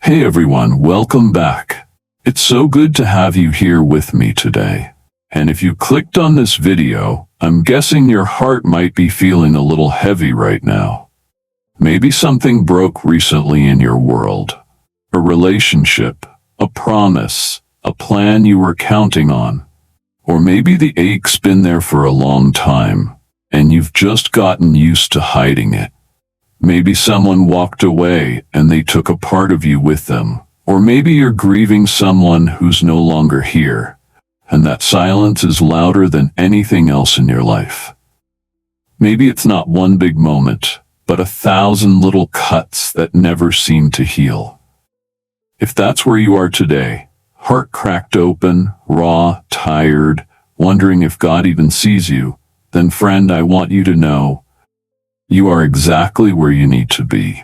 Hey everyone, welcome back. It's so good to have you here with me today. And if you clicked on this video, I'm guessing your heart might be feeling a little heavy right now. Maybe something broke recently in your world. A relationship, a promise, a plan you were counting on. Or maybe the ache's been there for a long time, and you've just gotten used to hiding it. Maybe someone walked away and they took a part of you with them. Or maybe you're grieving someone who's no longer here, and that silence is louder than anything else in your life. Maybe it's not one big moment, but 1,000 little cuts that never seem to heal. If that's where you are today, heart cracked open, raw, tired, wondering if God even sees you, then friend, I want you to know, you are exactly where you need to be.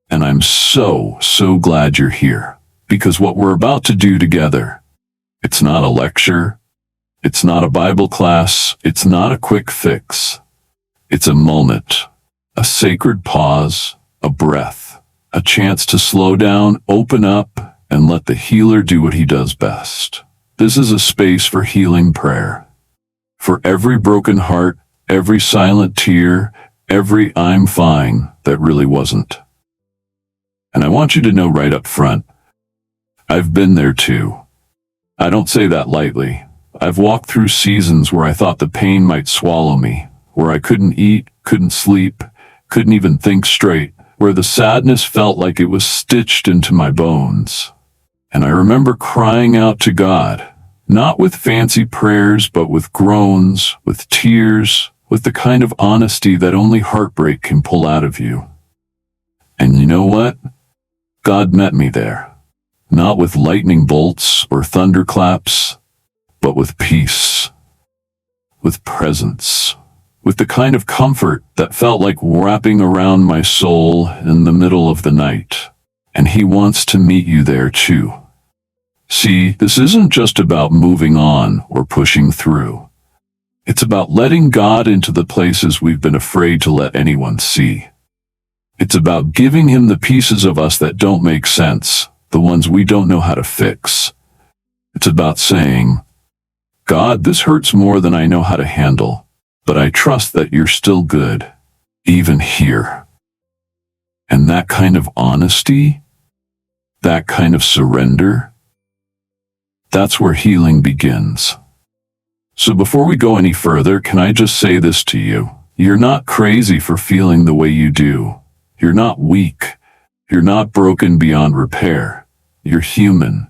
And I'm so glad you're here, because what we're about to do together, it's not a lecture, it's not a Bible class, it's not a quick fix. It's a moment, a sacred pause, a breath, a chance to slow down, open up, and let the healer do what he does best. This is a space for healing prayer. For every broken heart, every silent tear, every I'm fine that really wasn't. And I want you to know right up front, I've been there too. I don't say that lightly. I've walked through seasons where I thought the pain might swallow me, where I couldn't eat, couldn't sleep, couldn't even think straight, where the sadness felt like it was stitched into my bones. And I remember crying out to God, not with fancy prayers, but with groans, with tears, with the kind of honesty that only heartbreak can pull out of you. And you know what? God met me there, not with lightning bolts or thunderclaps, but with peace, with presence, with the kind of comfort that felt like wrapping around my soul in the middle of the night. And he wants to meet you there too. See, this isn't just about moving on or pushing through. It's about letting God into the places we've been afraid to let anyone see. It's about giving him the pieces of us that don't make sense, the ones we don't know how to fix. It's about saying, God, this hurts more than I know how to handle, but I trust that you're still good, even here. And that kind of honesty, that kind of surrender, that's where healing begins. So before we go any further, can I just say this to you? You're not crazy for feeling the way you do. You're not weak. You're not broken beyond repair. You're human.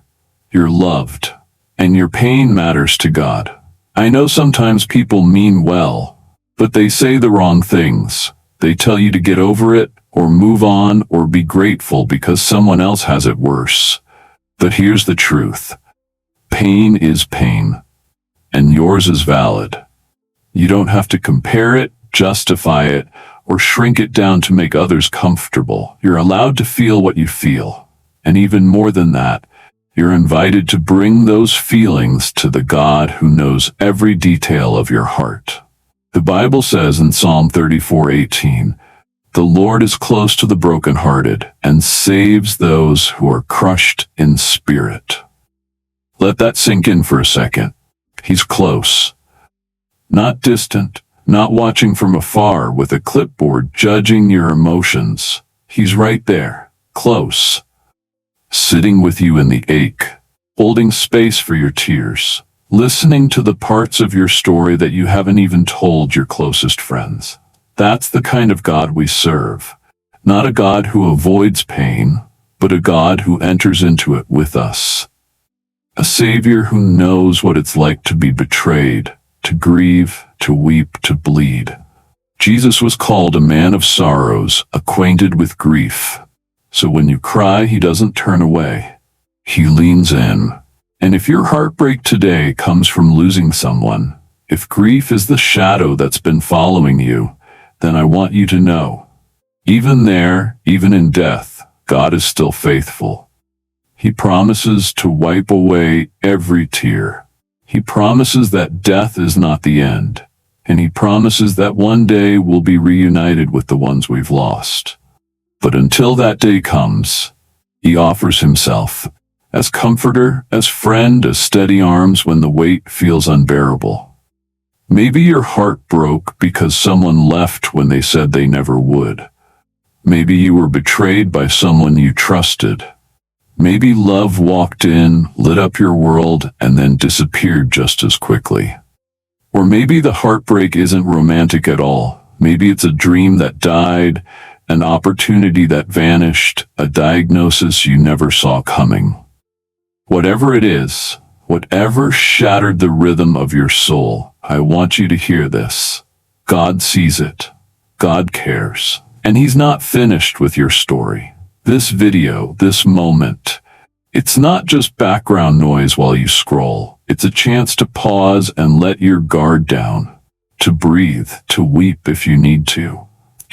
You're loved. And your pain matters to God. I know sometimes people mean well, but they say the wrong things. They tell you to get over it, or move on, or be grateful because someone else has it worse. But here's the truth. Pain is pain, and yours is valid. You don't have to compare it, justify it, or shrink it down to make others comfortable. You're allowed to feel what you feel. And even more than that, you're invited to bring those feelings to the God who knows every detail of your heart. The Bible says in Psalm 34:18, "The Lord is close to the brokenhearted and saves those who are crushed in spirit." Let that sink in for a second. He's close. Not distant, not watching from afar with a clipboard judging your emotions. He's right there, close, sitting with you in the ache, holding space for your tears, listening to the parts of your story that you haven't even told your closest friends. That's the kind of God we serve. Not a God who avoids pain, but a God who enters into it with us. A Savior who knows what it's like to be betrayed, to grieve, to weep, to bleed. Jesus was called a man of sorrows, acquainted with grief. So when you cry, he doesn't turn away. He leans in. And if your heartbreak today comes from losing someone, if grief is the shadow that's been following you, then I want you to know, even there, even in death, God is still faithful. He promises to wipe away every tear. He promises that death is not the end, and he promises that one day we'll be reunited with the ones we've lost. But until that day comes, He offers himself as comforter, as friend, as steady arms when the weight feels unbearable. Maybe your heart broke because someone left when they said they never would. Maybe you were betrayed by someone you trusted. Maybe love walked in, lit up your world, and then disappeared just as quickly. Or maybe the heartbreak isn't romantic at all. Maybe it's a dream that died, an opportunity that vanished, a diagnosis you never saw coming. Whatever it is, whatever shattered the rhythm of your soul, I want you to hear this. God sees it. God cares. And He's not finished with your story. This video, this moment, it's not just background noise while you scroll. It's a chance to pause and let your guard down, to breathe, to weep if you need to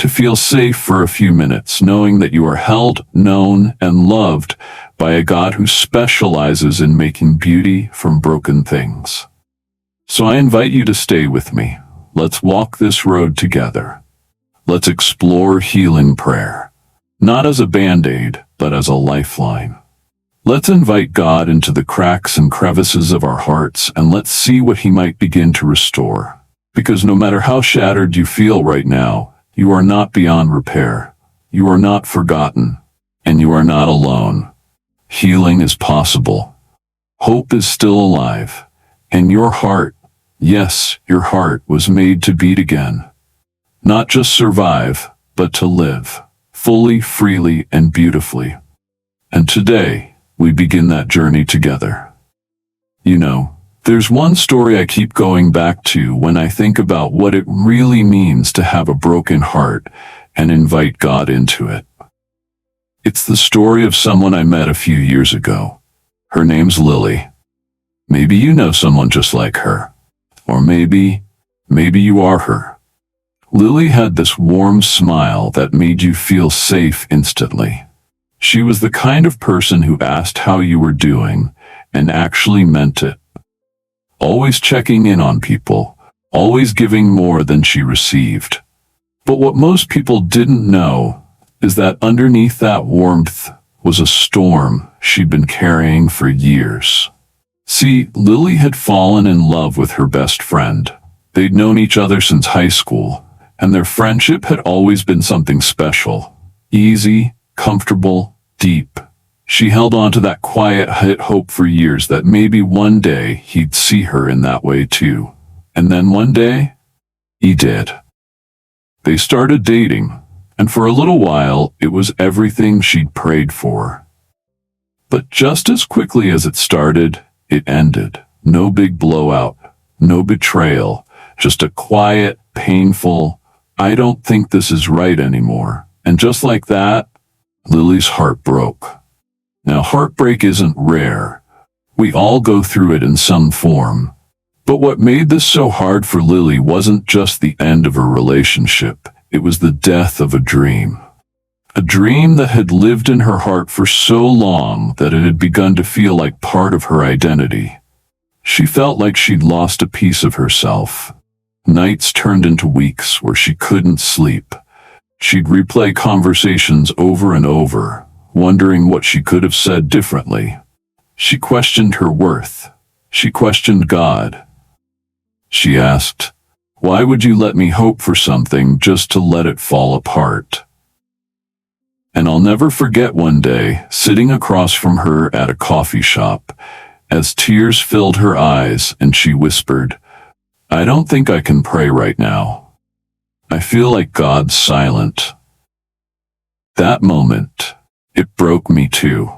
feel safe for a few minutes, knowing that you are held, known, and loved by a God who specializes in making beauty from broken things. So I invite you to stay with me. Let's walk this road together. Let's explore healing prayer, not as a band-aid, but as a lifeline. Let's invite God into the cracks and crevices of our hearts, and let's see what He might begin to restore. Because no matter how shattered you feel right now, you are not beyond repair. You are not forgotten, and you are not alone. Healing is possible. Hope is still alive. And your heart, yes, your heart was made to beat again. Not just survive, but to live, fully, freely, and beautifully. And today, we begin that journey together. You know, there's one story I keep going back to when I think about what it really means to have a broken heart and invite God into it. It's the story of someone I met a few years ago. Her name's Lily. Maybe you know someone just like her. Or maybe you are her. Lily had this warm smile that made you feel safe instantly. She was the kind of person who asked how you were doing and actually meant it. Always checking in on people, always giving more than she received. But what most people didn't know is that underneath that warmth was a storm she'd been carrying for years. See, Lily had fallen in love with her best friend. They'd known each other since high school, and their friendship had always been something special. Easy, comfortable, deep. She held on to that quiet hope for years that maybe one day he'd see her in that way too. And then one day, he did. They started dating, and for a little while, it was everything she'd prayed for. But just as quickly as it started, it ended. No big blowout, no betrayal, just a quiet, painful, I don't think this is right anymore. And just like that, Lily's heart broke. Now, heartbreak isn't rare. We all go through it in some form. But what made this so hard for Lily wasn't just the end of a relationship. It was the death of a dream. A dream that had lived in her heart for so long that it had begun to feel like part of her identity. She felt like she'd lost a piece of herself. Nights turned into weeks where she couldn't sleep. She'd replay conversations over and over, wondering what she could have said differently. She questioned her worth. She questioned God. She asked, "Why would you let me hope for something just to let it fall apart?" And I'll never forget one day, sitting across from her at a coffee shop, as tears filled her eyes and she whispered, "I don't think I can pray right now. I feel like God's silent." That moment, it broke me too.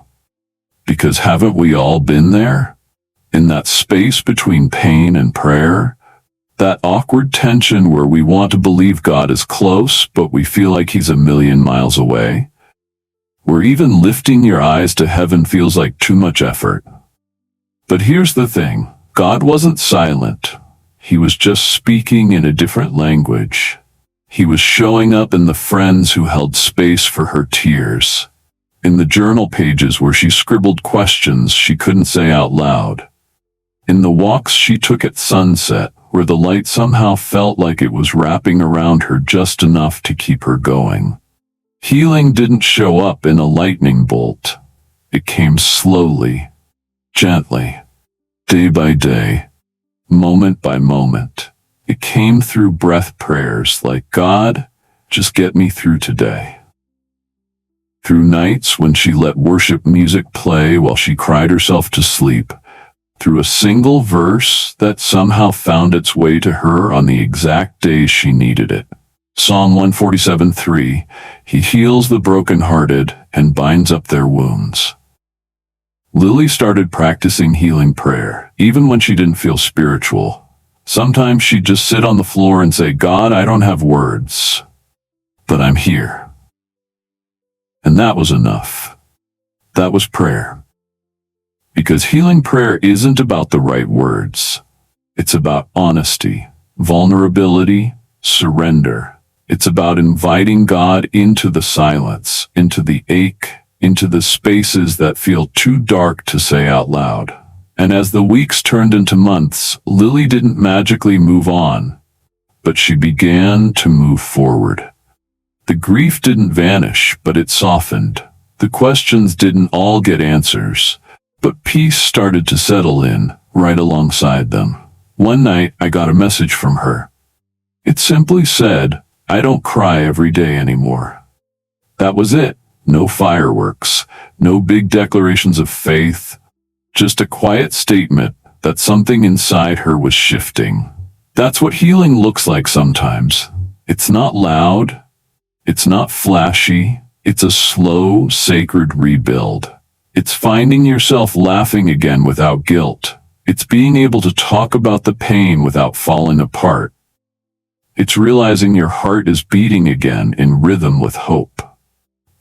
Because haven't we all been there? In that space between pain and prayer? That awkward tension where we want to believe God is close, but we feel like He's a million miles away? Where even lifting your eyes to heaven feels like too much effort. But here's the thing, God wasn't silent. He was just speaking in a different language. He was showing up in the friends who held space for her tears, in the journal pages where she scribbled questions she couldn't say out loud, in the walks she took at sunset where the light somehow felt like it was wrapping around her just enough to keep her going. Healing didn't show up in a lightning bolt. It came slowly, gently, day by day, moment by moment. It came through breath prayers like, God, just get me through today. Through nights when she let worship music play while she cried herself to sleep. Through a single verse that somehow found its way to her on the exact days she needed it. Psalm 147:3, He heals the brokenhearted and binds up their wounds. Lily started practicing healing prayer, even when she didn't feel spiritual. Sometimes she'd just sit on the floor and say, God, I don't have words, but I'm here. And that was enough. That was prayer. Because healing prayer isn't about the right words. It's about honesty, vulnerability, surrender. It's about inviting God into the silence, into the ache, into the spaces that feel too dark to say out loud. And as the weeks turned into months, Lily didn't magically move on, but she began to move forward. The grief didn't vanish, but it softened. The questions didn't all get answers, but peace started to settle in right alongside them. One night, I got a message from her. It simply said, I don't cry every day anymore. That was it. No fireworks, no big declarations of faith, just a quiet statement that something inside her was shifting. That's what healing looks like sometimes. It's not loud. It's not flashy. It's a slow, sacred rebuild. It's finding yourself laughing again without guilt. It's being able to talk about the pain without falling apart. It's realizing your heart is beating again in rhythm with hope.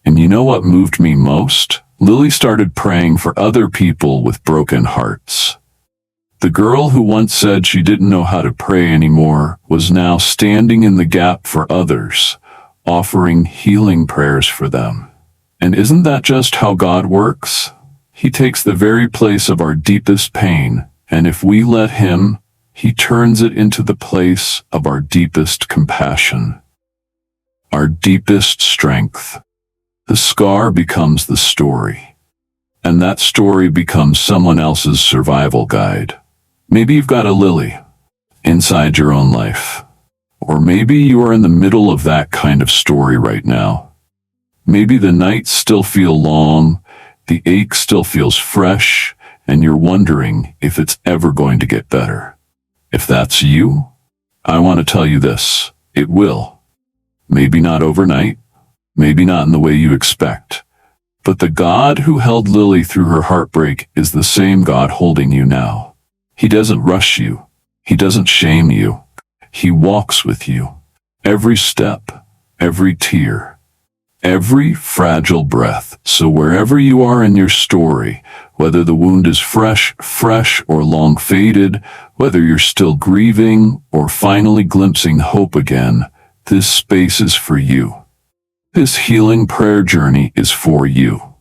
And you know what moved me most? Lily started praying for other people with broken hearts. The girl who once said she didn't know how to pray anymore was now standing in the gap for others, offering healing prayers for them. And isn't that just how God works? He takes the very place of our deepest pain, and if we let Him, He turns it into the place of our deepest compassion, our deepest strength. The scar becomes the story, and that story becomes someone else's survival guide. Maybe you've got a Lily inside your own life, or maybe you are in the middle of that kind of story right now. Maybe the nights still feel long, the ache still feels fresh, and you're wondering if it's ever going to get better. If that's you, I want to tell you this, it will. Maybe not overnight, maybe not in the way you expect, but the God who held Lily through her heartbreak is the same God holding you now. He doesn't rush you. He doesn't shame you. He walks with you. Every step, every tear, every fragile breath. So wherever you are in your story, whether the wound is fresh or long faded, whether you're still grieving or finally glimpsing hope again, this space is for you. This healing prayer journey is for you.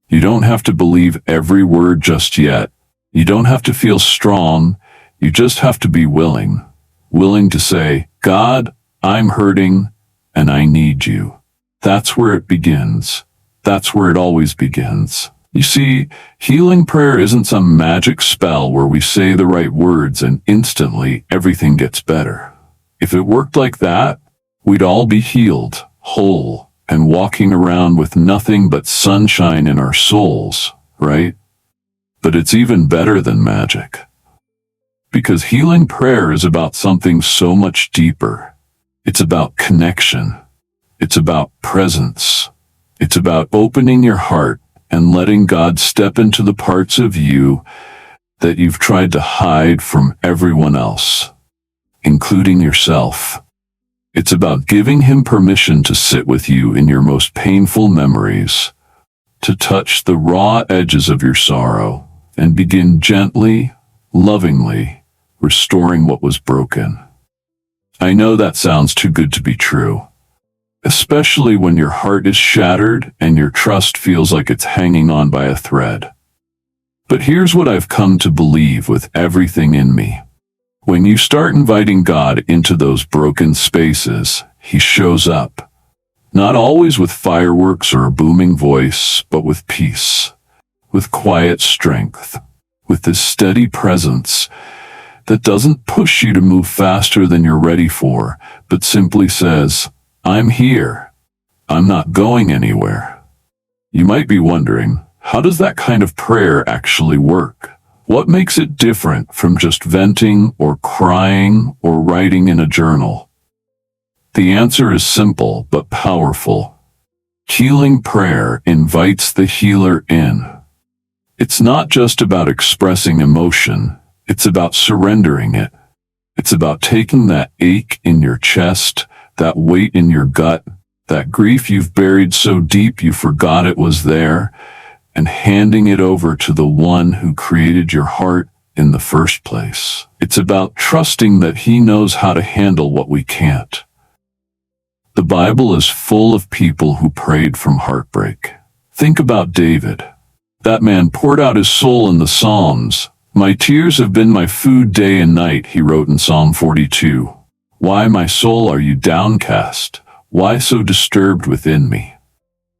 You don't have to believe every word just yet. You don't have to feel strong. You just have to be willing to say, God, I'm hurting and I need you. That's where it begins. That's where it always begins. You see, healing prayer isn't some magic spell where we say the right words and instantly everything gets better. If it worked like that, we'd all be healed, whole, and walking around with nothing but sunshine in our souls, right? But it's even better than magic. Because healing prayer is about something so much deeper. It's about connection. It's about presence. It's about opening your heart and letting God step into the parts of you that you've tried to hide from everyone else, including yourself. It's about giving Him permission to sit with you in your most painful memories, to touch the raw edges of your sorrow, and begin gently, lovingly, restoring what was broken. I know that sounds too good to be true, especially when your heart is shattered and your trust feels like it's hanging on by a thread. But here's what I've come to believe with everything in me. When you start inviting God into those broken spaces, He shows up. Not always with fireworks or a booming voice, but with peace. with quiet strength, with this steady presence that doesn't push you to move faster than you're ready for, but simply says, I'm here. I'm not going anywhere. You might be wondering, how does that kind of prayer actually work? What makes it different from just venting or crying or writing in a journal? The answer is simple but powerful. Healing prayer invites the healer in. It's not just about expressing emotion, it's about surrendering it. It's about taking that ache in your chest, that weight in your gut, that grief you've buried so deep you forgot it was there, and handing it over to the one who created your heart in the first place. It's about trusting that he knows how to handle what we can't. The Bible is full of people who prayed from heartbreak. Think about David. That man poured out his soul in the Psalms. My tears have been my food day and night, he wrote in Psalm 42. Why, my soul, are you downcast? Why so disturbed within me?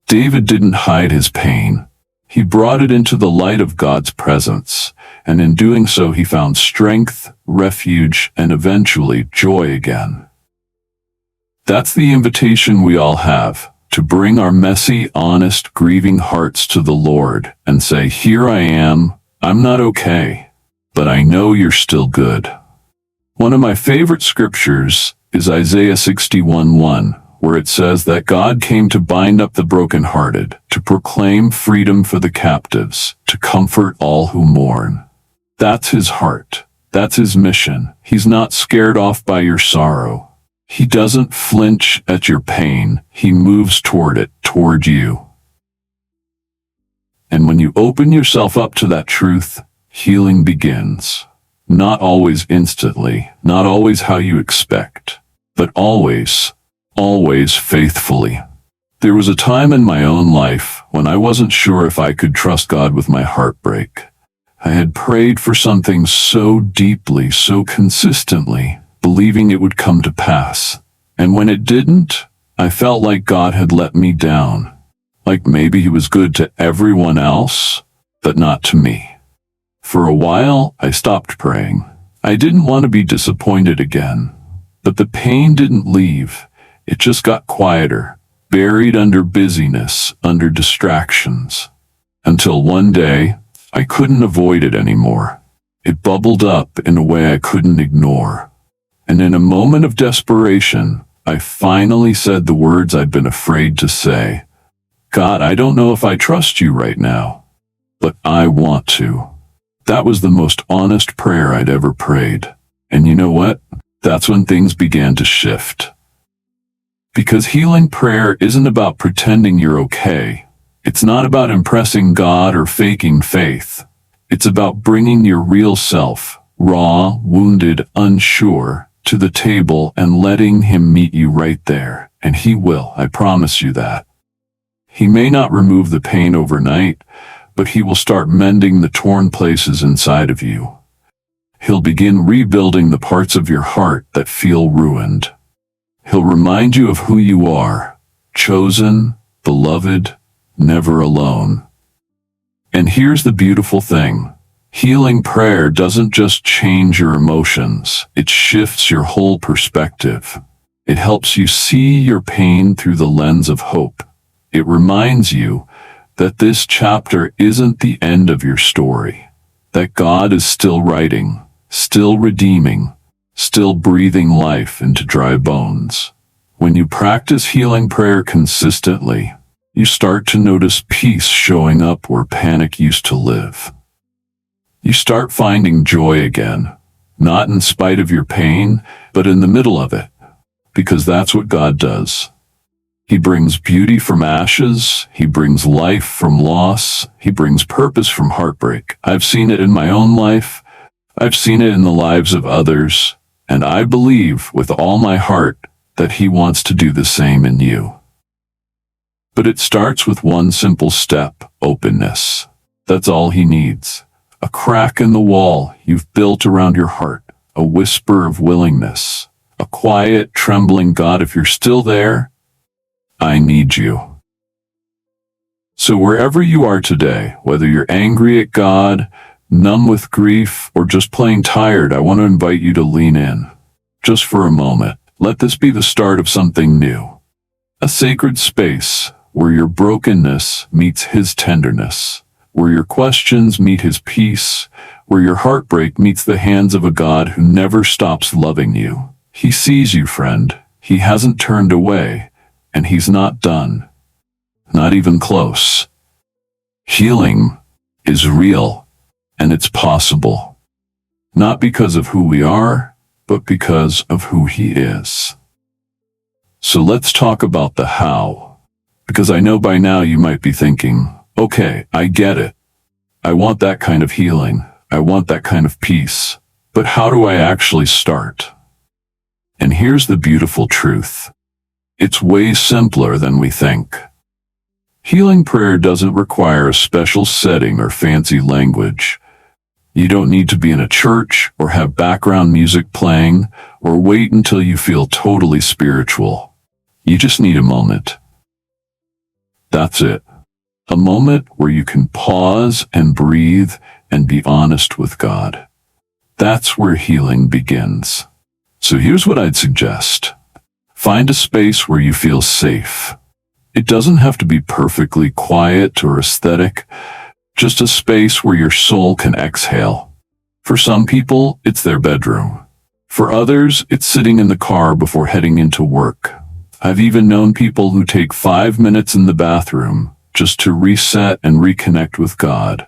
David didn't hide his pain. He brought it into the light of God's presence, and in doing so he found strength, refuge, and eventually joy again. That's the invitation we all have, to bring our messy, honest, grieving hearts to the Lord and say, here I am, I'm not okay, but I know you're still good. One of my favorite scriptures is Isaiah 61:1, where it says that God came to bind up the brokenhearted, to proclaim freedom for the captives, to comfort all who mourn. That's his heart. That's his mission. He's not scared off by your sorrow. He doesn't flinch at your pain. He moves toward it, toward you. And when you open yourself up to that truth, healing begins. Not always instantly, not always how you expect, but always faithfully. There was a time in my own life when I wasn't sure if I could trust God with my heartbreak. I had prayed for something so deeply, so consistently, believing it would come to pass. And when it didn't, I felt like God had let me down. Like maybe he was good to everyone else, but not to me. For a while, I stopped praying. I didn't want to be disappointed again. But the pain didn't leave. It just got quieter, buried under busyness, under distractions. Until one day, I couldn't avoid it anymore. It bubbled up in a way I couldn't ignore. And in a moment of desperation, I finally said the words I'd been afraid to say. God, I don't know if I trust you right now, but I want to. That was the most honest prayer I'd ever prayed. And you know what? That's when things began to shift. Because healing prayer isn't about pretending you're okay. It's not about impressing God or faking faith. It's about bringing your real self, raw, wounded, unsure, to the table and letting him meet you right there. And he will, I promise you that. He may not remove the pain overnight, but he will start mending the torn places inside of you. He'll begin rebuilding the parts of your heart that feel ruined. He'll remind you of who you are, chosen, beloved, never alone. And here's the beautiful thing. Healing prayer doesn't just change your emotions, it shifts your whole perspective. It helps you see your pain through the lens of hope. It reminds you that this chapter isn't the end of your story, that God is still writing, still redeeming, still breathing life into dry bones. When you practice healing prayer consistently, you start to notice peace showing up where panic used to live. You start finding joy again, not in spite of your pain, but in the middle of it, because that's what God does. He brings beauty from ashes, he brings life from loss, he brings purpose from heartbreak. I've seen it in my own life, I've seen it in the lives of others, and I believe with all my heart that he wants to do the same in you. But it starts with one simple step, openness. That's all he needs. A crack in the wall you've built around your heart, a whisper of willingness, a quiet, trembling God, if you're still there, I need you. So wherever you are today, whether you're angry at God, numb with grief, or just plain tired, I want to invite you to lean in. Just for a moment, let this be the start of something new. A sacred space where your brokenness meets His tenderness, where your questions meet His peace, where your heartbreak meets the hands of a God who never stops loving you. He sees you, friend. He hasn't turned away, and He's not done. Not even close. Healing is real, and it's possible. Not because of who we are, but because of who He is. So let's talk about the how, because I know by now you might be thinking, okay, I get it. I want that kind of healing. I want that kind of peace. But how do I actually start? And here's the beautiful truth. It's way simpler than we think. Healing prayer doesn't require a special setting or fancy language. You don't need to be in a church or have background music playing or wait until you feel totally spiritual. You just need a moment. That's it. A moment where you can pause and breathe and be honest with God. That's where healing begins. So here's what I'd suggest. Find a space where you feel safe. It doesn't have to be perfectly quiet or aesthetic, just a space where your soul can exhale. For some people, it's their bedroom. For others, it's sitting in the car before heading into work. I've even known people who take 5 minutes in the bathroom just to reset and reconnect with God.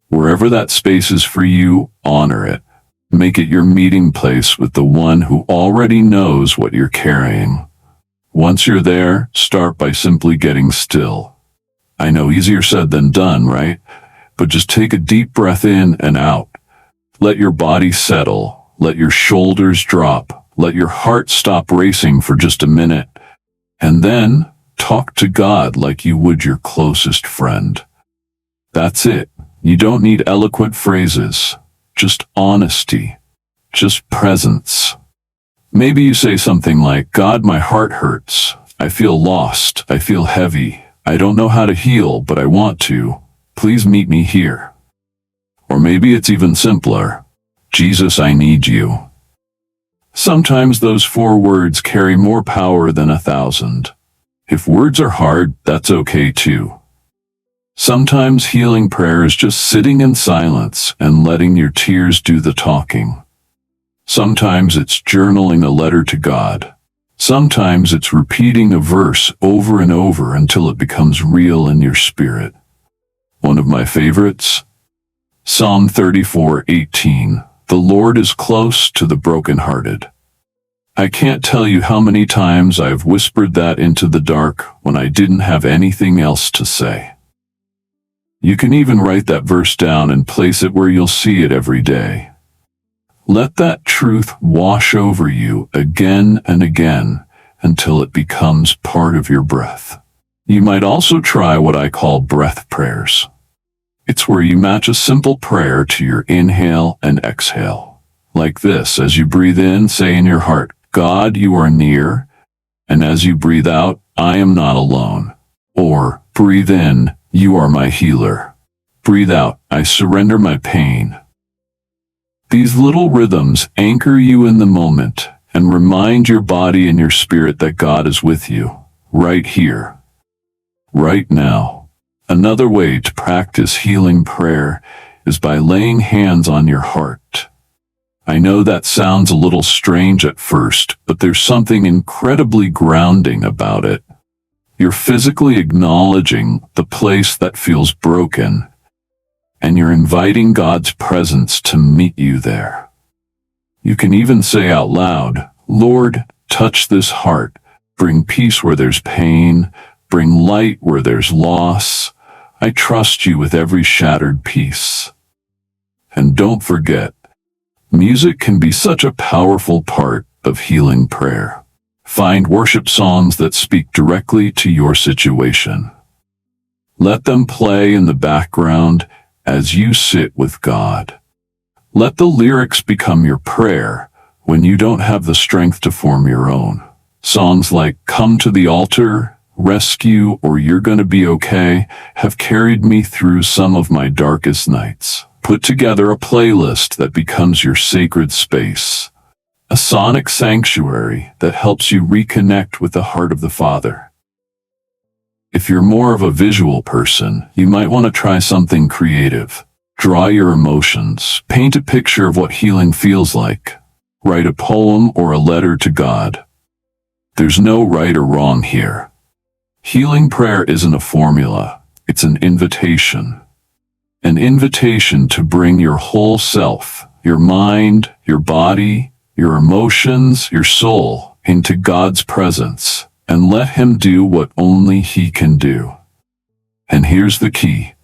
Wherever that space is for you, honor it. Make it your meeting place with the one who already knows what you're carrying. Once you're there, start by simply getting still. I know easier said than done, right? But just take a deep breath in and out. Let your body settle. Let your shoulders drop. Let your heart stop racing for just a minute. And then talk to God like you would your closest friend. That's it. You don't need eloquent phrases. Just honesty. Just presence. Maybe you say something like, God, my heart hurts. I feel lost. I feel heavy. I don't know how to heal, but I want to. Please meet me here. Or maybe it's even simpler. Jesus, I need you. Sometimes those 4 words carry more power than 1,000. If words are hard, that's okay too. Sometimes healing prayer is just sitting in silence and letting your tears do the talking. Sometimes it's journaling a letter to God. Sometimes it's repeating a verse over and over until it becomes real in your spirit. One of my favorites? Psalm 34:18. The Lord is close to the brokenhearted. I can't tell you how many times I've whispered that into the dark when I didn't have anything else to say. You can even write that verse down and place it where you'll see it every day. Let that truth wash over you again and again until it becomes part of your breath. You might also try what I call breath prayers. It's where you match a simple prayer to your inhale and exhale. Like this, as you breathe in, say in your heart, God, you are near. And as you breathe out, I am not alone. Or, breathe in, you are my healer. Breathe out, I surrender my pain. These little rhythms anchor you in the moment and remind your body and your spirit that God is with you, right here, right now. Another way to practice healing prayer is by laying hands on your heart. I know that sounds a little strange at first, but there's something incredibly grounding about it. You're physically acknowledging the place that feels broken, and you're inviting God's presence to meet you there. You can even say out loud, Lord, touch this heart, bring peace where there's pain, bring light where there's loss. I trust you with every shattered piece. And don't forget, music can be such a powerful part of healing prayer. Find worship songs that speak directly to your situation. Let them play in the background as you sit with God. Let the lyrics become your prayer when you don't have the strength to form your own. Songs like Come to the Altar, rescue, or you're gonna be okay have carried me through some of my darkest nights. Put together a playlist that becomes your sacred space, a sonic sanctuary that helps you reconnect with the heart of the Father. If you're more of a visual person, you might want to try something creative. Draw your emotions, paint a picture of what healing feels like, write a poem or a letter to God. There's no right or wrong here. Healing prayer isn't a formula, it's an invitation. An invitation to bring your whole self, your mind, your body, your emotions, your soul, into God's presence, and let Him do what only He can do. And here's the key.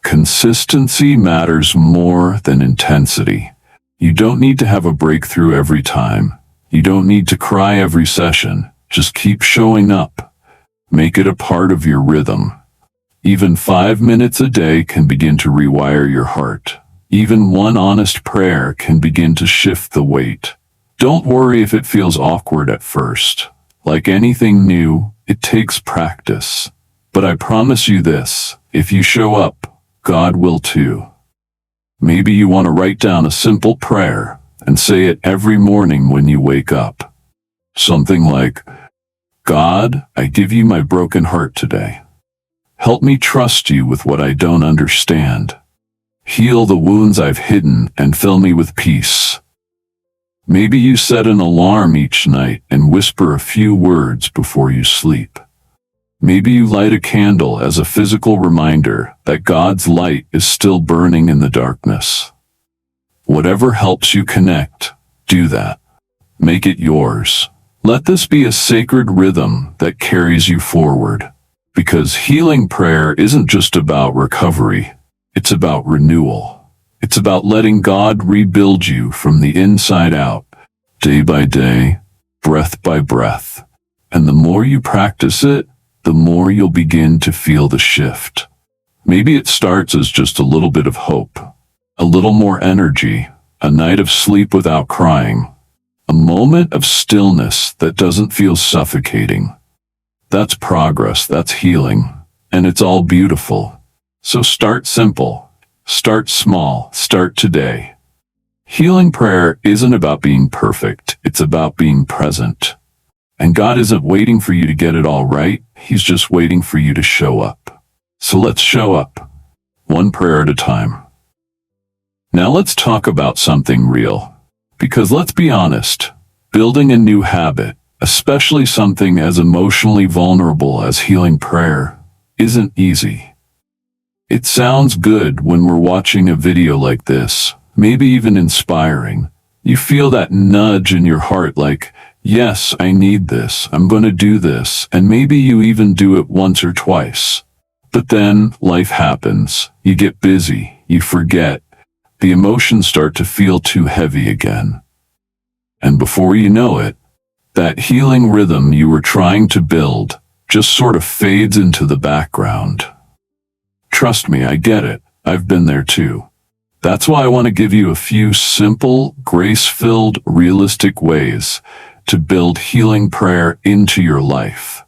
Consistency matters more than intensity. You don't need to have a breakthrough every time. You don't need to cry every session. Just keep showing up. Make it a part of your rhythm. Even 5 minutes a day can begin to rewire your heart. Even one honest prayer can begin to shift the weight. Don't worry if it feels awkward at first. Like anything new, it takes practice. But I promise you this, if you show up, God will too. Maybe you want to write down a simple prayer and say it every morning when you wake up. Something like, God, I give you my broken heart today. Help me trust you with what I don't understand. Heal the wounds I've hidden and fill me with peace. Maybe you set an alarm each night and whisper a few words before you sleep. Maybe you light a candle as a physical reminder that God's light is still burning in the darkness. Whatever helps you connect, do that. Make it yours. Let this be a sacred rhythm that carries you forward. Because healing prayer isn't just about recovery, it's about renewal. It's about letting God rebuild you from the inside out, day by day, breath by breath. And the more you practice it, the more you'll begin to feel the shift. Maybe it starts as just a little bit of hope, a little more energy, a night of sleep without crying, a moment of stillness that doesn't feel suffocating. That's progress, that's healing, and it's all beautiful. So start simple, start small, start today. Healing prayer isn't about being perfect, it's about being present. And God isn't waiting for you to get it all right, He's just waiting for you to show up. So let's show up, one prayer at a time. Now let's talk about something real. Because let's be honest, building a new habit, especially something as emotionally vulnerable as healing prayer, isn't easy. It sounds good when we're watching a video like this, maybe even inspiring. You feel that nudge in your heart like, yes, I need this, I'm going to do this, and maybe you even do it once or twice. But then life happens, you get busy, you forget, the emotions start to feel too heavy again. And before you know it, that healing rhythm you were trying to build just sort of fades into the background. Trust me, I get it. I've been there too. That's why I want to give you a few simple, grace-filled, realistic ways to build healing prayer into your life.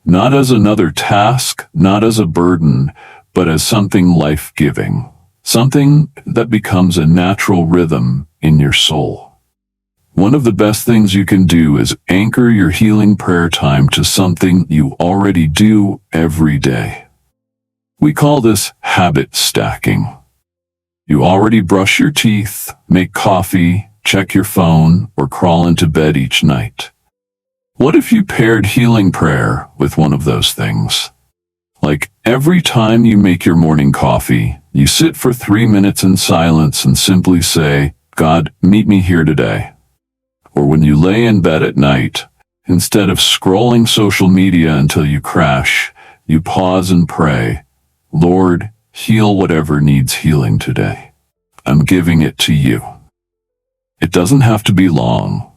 Not as another task, not as a burden, but as something life-giving. Something that becomes a natural rhythm in your soul. One of the best things you can do is anchor your healing prayer time to something you already do every day. We call this habit stacking. You already brush your teeth, make coffee, check your phone, or crawl into bed each night. What if you paired healing prayer with one of those things? Like every time you make your morning coffee, you sit for 3 minutes in silence and simply say, God, meet me here today. Or when you lay in bed at night, instead of scrolling social media until you crash, you pause and pray, Lord, heal whatever needs healing today. I'm giving it to you. It doesn't have to be long.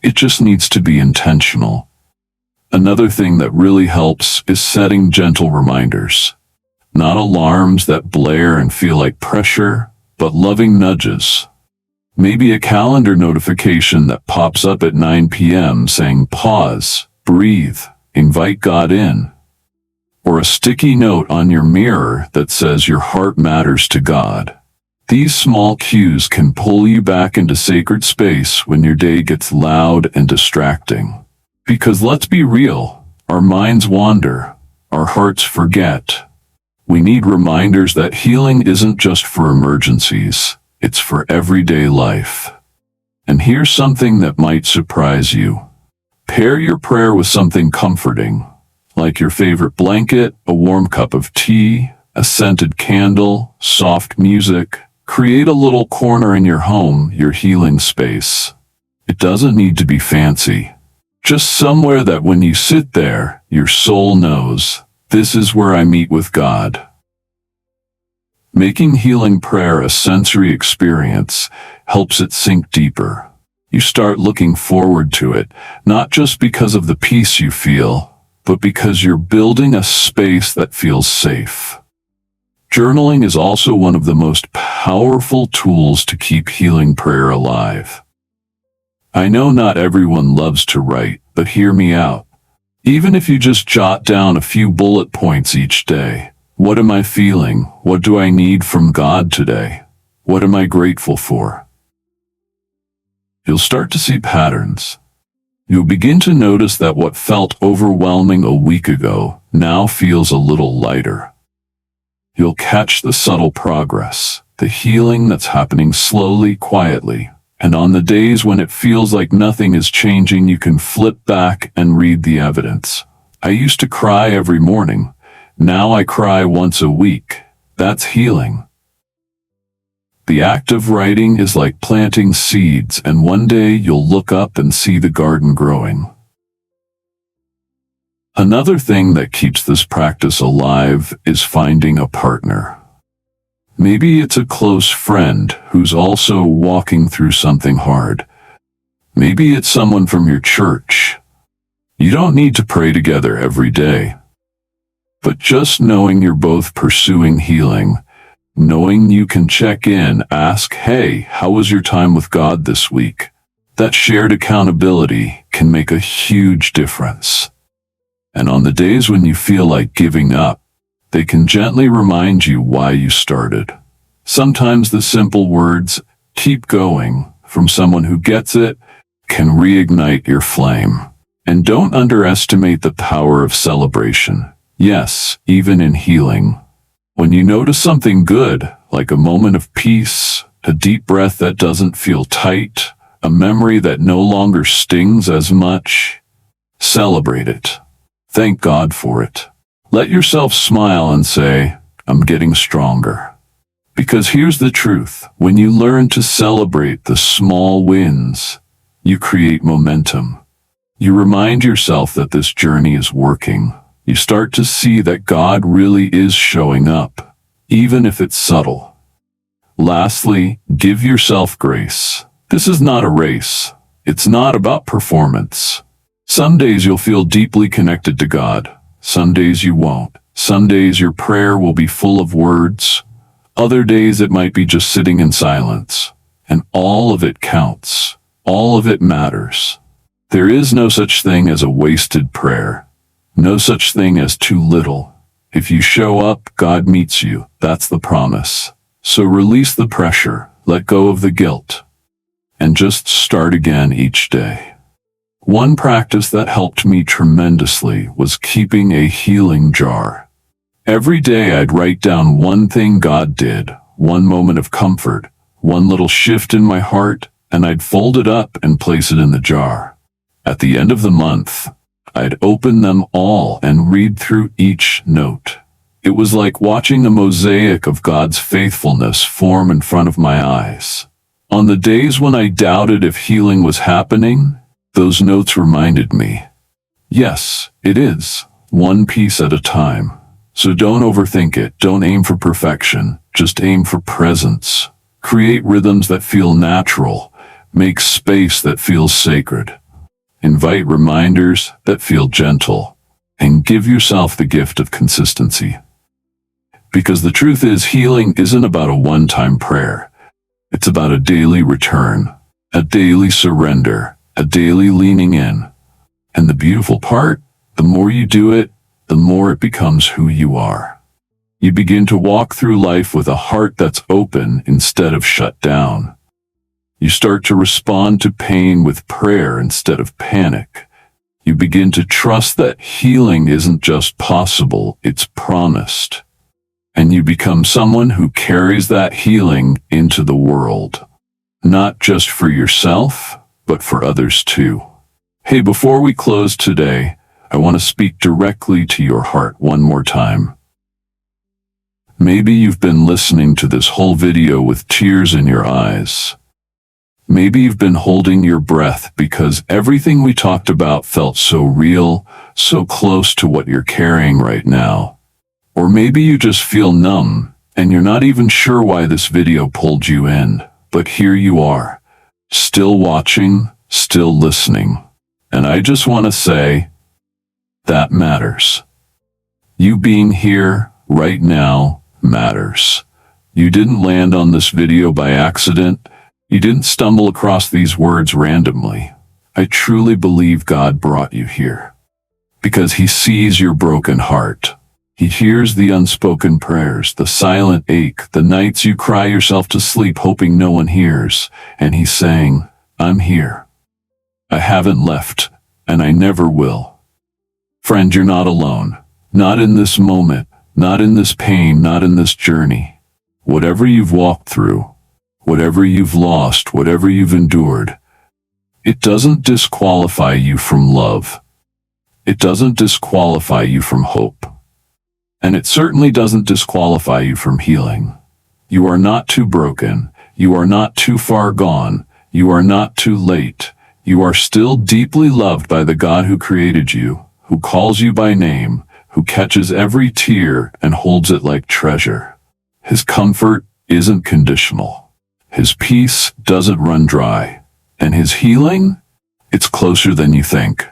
It just needs to be intentional. Another thing that really helps is setting gentle reminders. Not alarms that blare and feel like pressure, but loving nudges. Maybe a calendar notification that pops up at 9 p.m. saying pause, breathe, invite God in, or a sticky note on your mirror that says your heart matters to God. These small cues can pull you back into sacred space when your day gets loud and distracting. Because let's be real, our minds wander, our hearts forget. We need reminders that healing isn't just for emergencies, it's for everyday life. And here's something that might surprise you. Pair your prayer with something comforting, like your favorite blanket, a warm cup of tea, a scented candle, soft music. Create a little corner in your home, your healing space. It doesn't need to be fancy. Just somewhere that when you sit there, your soul knows, this is where I meet with God. Making healing prayer a sensory experience helps it sink deeper. You start looking forward to it, not just because of the peace you feel, but because you're building a space that feels safe. Journaling is also one of the most powerful tools to keep healing prayer alive. I know not everyone loves to write, but hear me out. Even if you just jot down a few bullet points each day. What am I feeling? What do I need from God today? What am I grateful for? You'll start to see patterns. You'll begin to notice that what felt overwhelming a week ago now feels a little lighter. You'll catch the subtle progress, the healing that's happening slowly, quietly. And on the days when it feels like nothing is changing, you can flip back and read the evidence. I used to cry every morning. Now I cry once a week. That's healing. The act of writing is like planting seeds, and one day you'll look up and see the garden growing. Another thing that keeps this practice alive is finding a partner. Maybe it's a close friend who's also walking through something hard. Maybe it's someone from your church. You don't need to pray together every day. But just knowing you're both pursuing healing, knowing you can check in, ask, hey, how was your time with God this week? That shared accountability can make a huge difference. And on the days when you feel like giving up, they can gently remind you why you started. Sometimes the simple words, keep going, from someone who gets it, can reignite your flame. And don't underestimate the power of celebration. Yes, even in healing. When you notice something good, like a moment of peace, a deep breath that doesn't feel tight, a memory that no longer stings as much, celebrate it. Thank God for it. Let yourself smile and say, I'm getting stronger. Because here's the truth. When you learn to celebrate the small wins, you create momentum. You remind yourself that this journey is working. You start to see that God really is showing up, even if it's subtle. Lastly, give yourself grace. This is not a race. It's not about performance. Some days you'll feel deeply connected to God. Some days you won't. Some days your prayer will be full of words. Other days it might be just sitting in silence. And all of it counts. All of it matters. There is no such thing as a wasted prayer. No such thing as too little. If you show up, God meets you. That's the promise. So release the pressure. Let go of the guilt. And just start again each day. One practice that helped me tremendously was keeping a healing jar. Every day I'd write down one thing God did, one moment of comfort, one little shift in my heart, and I'd fold it up and place it in the jar. At the end of the month, I'd open them all and read through each note. It was like watching a mosaic of God's faithfulness form in front of my eyes. On the days when I doubted if healing was happening, those notes reminded me, yes, it is, one piece at a time. So don't overthink it. Don't aim for perfection. Just aim for presence. Create rhythms that feel natural. Make space that feels sacred. Invite reminders that feel gentle. And give yourself the gift of consistency. Because the truth is, healing isn't about a one-time prayer. It's about a daily return, a daily surrender, a daily leaning in. And the beautiful part? The more you do it, the more it becomes who you are. You begin to walk through life with a heart that's open instead of shut down. You start to respond to pain with prayer instead of panic. You begin to trust that healing isn't just possible, it's promised. And you become someone who carries that healing into the world. Not just for yourself, but for others too. Hey, before we close today, I want to speak directly to your heart one more time. Maybe you've been listening to this whole video with tears in your eyes. Maybe you've been holding your breath because everything we talked about felt so real, so close to what you're carrying right now. Or maybe you just feel numb, and you're not even sure why this video pulled you in. But here you are, still watching, still listening. And I just want to say, that matters. You being here, right now, matters. You didn't land on this video by accident. You didn't stumble across these words randomly. I truly believe God brought you here. Because He sees your broken heart. He hears the unspoken prayers, the silent ache, the nights you cry yourself to sleep hoping no one hears. And He's saying, I'm here. I haven't left, and I never will. Friend, you're not alone. Not in this moment, not in this pain, not in this journey. Whatever you've walked through, whatever you've lost, whatever you've endured, it doesn't disqualify you from love. It doesn't disqualify you from hope. And it certainly doesn't disqualify you from healing. You are not too broken. You are not too far gone. You are not too late. You are still deeply loved by the God who created you, who calls you by name, who catches every tear and holds it like treasure. His comfort isn't conditional. His peace doesn't run dry. And His healing? It's closer than you think.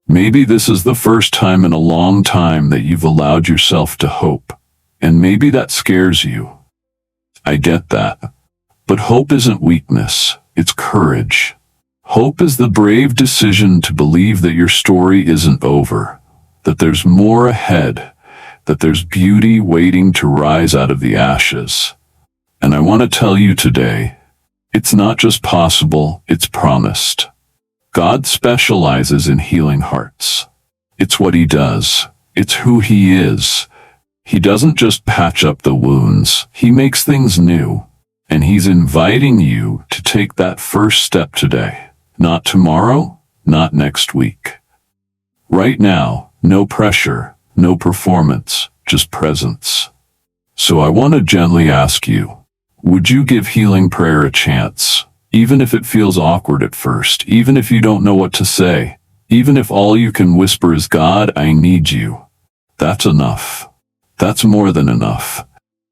Maybe this is the first time in a long time that you've allowed yourself to hope, and maybe that scares you. I get that. But hope isn't weakness, it's courage. Hope is the brave decision to believe that your story isn't over, that there's more ahead, that there's beauty waiting to rise out of the ashes. And I want to tell you today, it's not just possible, it's promised. God specializes in healing hearts. It's what He does. It's who He is. He doesn't just patch up the wounds. He makes things new. And He's inviting you to take that first step today. Not tomorrow, not next week. Right now, no pressure, no performance, just presence. So I want to gently ask you, would you give healing prayer a chance? Even if it feels awkward at first, even if you don't know what to say, even if all you can whisper is, God, I need you. That's enough. That's more than enough.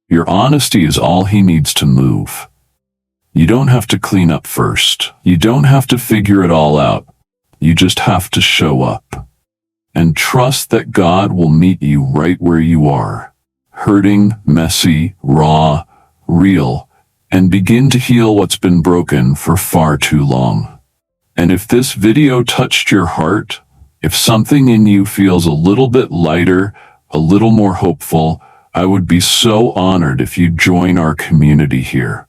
Your honesty is all He needs to move. You don't have to clean up first. You don't have to figure it all out. You just have to show up. And trust that God will meet you right where you are. Hurting, messy, raw, real, and begin to heal what's been broken for far too long. And if this video touched your heart, if something in you feels a little bit lighter, a little more hopeful, I would be so honored if you join our community here.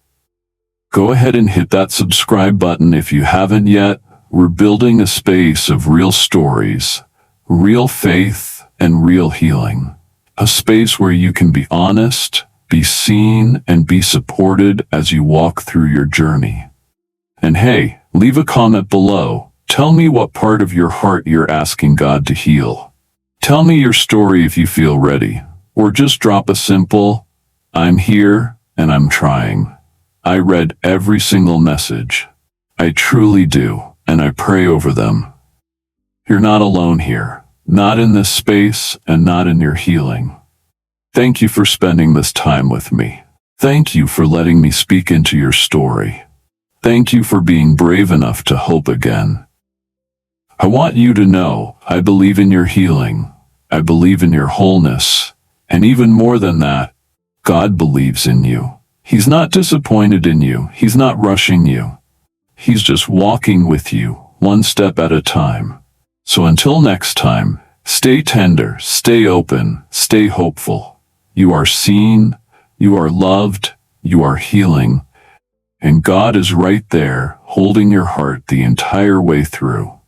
Go ahead and hit that subscribe button if you haven't yet. We're building a space of real stories, real faith, and real healing. A space where you can be honest, be seen, and be supported as you walk through your journey. And hey, leave a comment below. Tell me what part of your heart you're asking God to heal. Tell me your story if you feel ready. Or just drop a simple, I'm here and I'm trying. I read every single message. I truly do, and I pray over them. You're not alone here. Not in this space and not in your healing. Thank you for spending this time with me. Thank you for letting me speak into your story. Thank you for being brave enough to hope again. I want you to know I believe in your healing. I believe in your wholeness. And even more than that, God believes in you. He's not disappointed in you. He's not rushing you. He's just walking with you, one step at a time. So until next time, stay tender, stay open, stay hopeful. You are seen, you are loved, you are healing, and God is right there, holding your heart the entire way through.